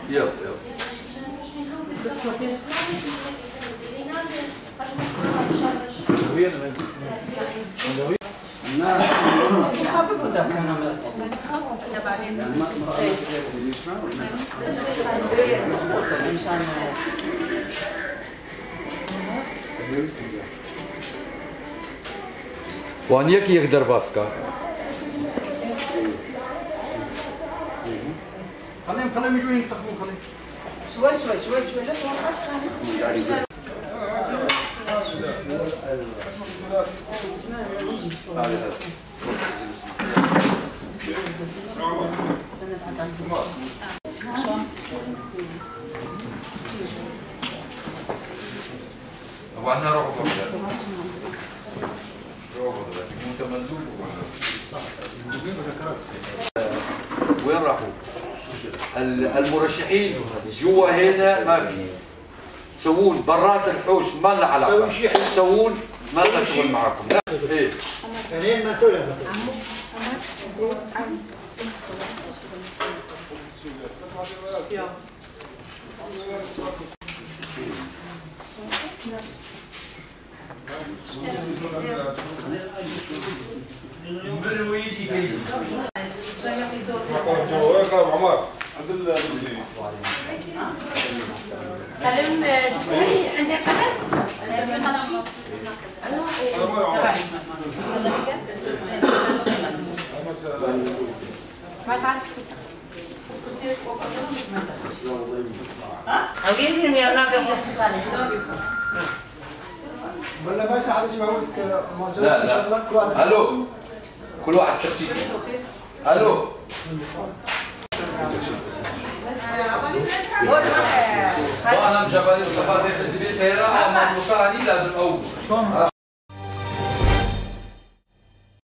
يلا وان يكي يقدر باسكا خليهم يجوا ينتخبون خليهم شوي لا توقعش خليهم وعندنا روح انت مندوب وين راحوا؟ المرشحين جوا هنا ما في، تسوون برات الحوش ما لنا علاقه، تسوون ما لنا شغل معكم. ايه انا مسؤول يا عمر قلم عندك قلم؟ ما تعرف ولا باشا عاد يجمعوا لك لا الو كل واحد شخصيته. الو وانا مجبرين صفات دي سيارة مملوكة لازم اول